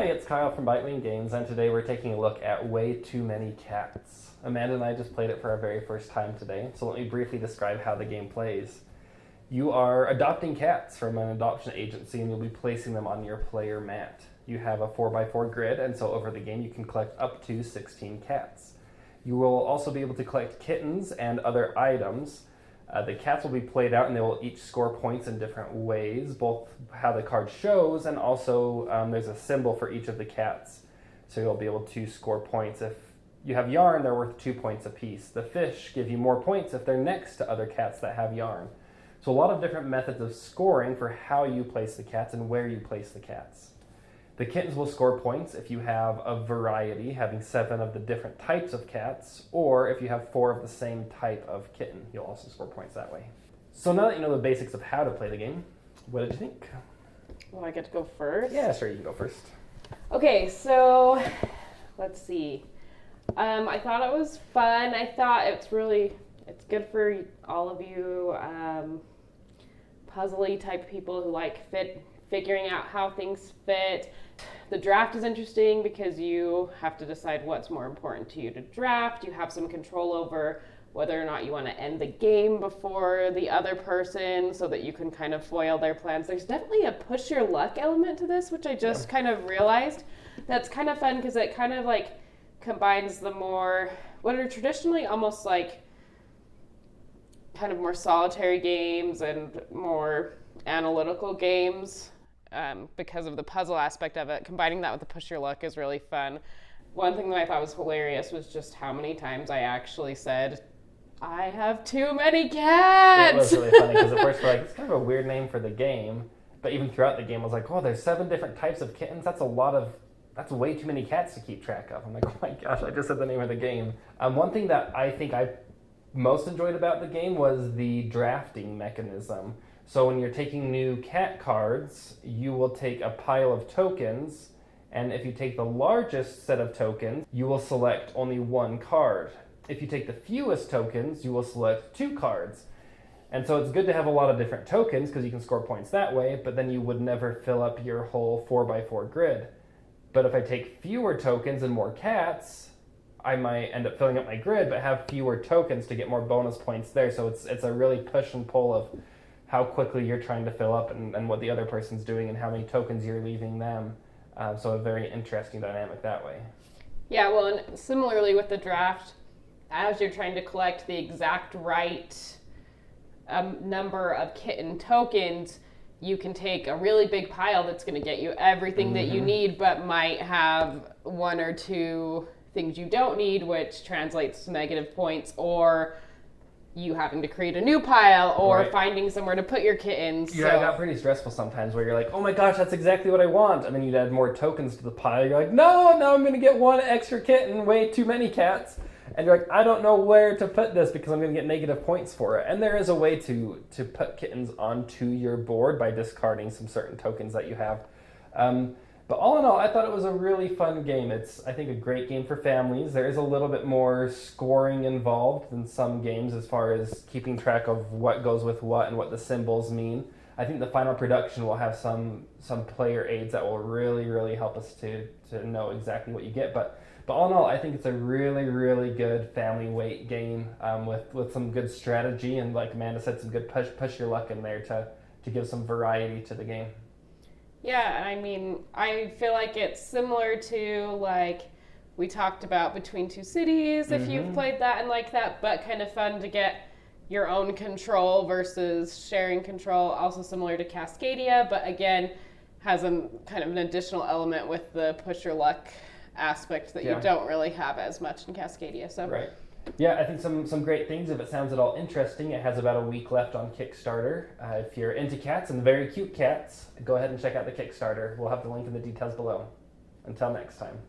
Hi, it's Kyle from Bitewing Games, and today we're taking a look at Way Too Many Cats. Amanda and I just played it for our very first time today, so let me briefly describe how the game plays. You are adopting cats from an adoption agency, and you'll be placing them on your player mat. You have a 4x4 grid, and so over the game you can collect up to 16 cats. You will also be able to collect kittens and other items. The cats will be played out and they will each score points in different ways, both how the card shows and also there's a symbol for each of the cats. So you'll be able to score points. If you have yarn, they're worth 2 points apiece. The fish give you more points if they're next to other cats that have yarn. So a lot of different methods of scoring for how you place the cats and where you place the cats. The kittens will score points if you have a variety, having 7 of the different types of cats, or if you have 4 of the same type of kitten. You'll also score points that way. So now that you know the basics of how to play the game, what did you think? Well, I get to go first? Yeah, sure, you can go first. Okay, so let's see. I thought it was fun. I thought it's good for all of you puzzly type people who like figuring out how things fit. The draft is interesting because you have to decide what's more important to you to draft. You have some control over whether or not you want to end the game before the other person so that you can kind of foil their plans. There's definitely a push your luck element to this, which I just kind of realized. That's kind of fun because it kind of like combines the more, what are traditionally almost like kind of more solitary games and more analytical games. Because of the puzzle aspect of it, combining that with the push your luck is really fun. One thing that I thought was hilarious was just how many times I actually said, I have too many cats! It was really funny because at first we're like, it's kind of a weird name for the game, but even throughout the game I was like, oh, there's 7 different types of kittens? That's way too many cats to keep track of. I'm like, oh my gosh, I just said the name of the game. One thing that I think I most enjoyed about the game was the drafting mechanism. So when you're taking new cat cards, you will take a pile of tokens, and if you take the largest set of tokens, you will select only 1 card. If you take the fewest tokens, you will select 2 cards. And so it's good to have a lot of different tokens because you can score points that way, but then you would never fill up your whole 4x4 grid. But if I take fewer tokens and more cats, I might end up filling up my grid, but have fewer tokens to get more bonus points there. So it's a really push and pull of how quickly you're trying to fill up and what the other person's doing and how many tokens you're leaving them. So a very interesting dynamic that way. Yeah, well, and similarly with the draft, as you're trying to collect the exact right number of kitten tokens, you can take a really big pile that's going to get you everything that you need, but might have 1 or 2 things you don't need, which translates to negative points, or you having to create a new pile, or finding somewhere to put your kittens. Yeah, it got pretty stressful sometimes where you're like, oh my gosh, that's exactly what I want. And then you'd add more tokens to the pile. You're like, no, now I'm going to get 1 extra kitten, way too many cats. And you're like, I don't know where to put this because I'm going to get negative points for it. And there is a way to put kittens onto your board by discarding some certain tokens that you have. But all in all, I thought it was a really fun game. It's, I think, a great game for families. There is a little bit more scoring involved than some games as far as keeping track of what goes with what and what the symbols mean. I think the final production will have some player aids that will really, really help us to know exactly what you get. But all in all, I think it's a really, really good family weight game with some good strategy and, like Amanda said, some good push your luck in there to give some variety to the game. Yeah, I mean, I feel like it's similar to, like, we talked about Between Two Cities, if you've played that and like that, but kind of fun to get your own control versus sharing control. Also similar to Cascadia, but again, has a kind of an additional element with the push your luck aspect that you don't really have as much in Cascadia. So. Right. Yeah, I think some great things. If it sounds at all interesting, it has about a week left on Kickstarter. If you're into cats and very cute cats, go ahead and check out the Kickstarter. We'll have the link in the details below. Until next time.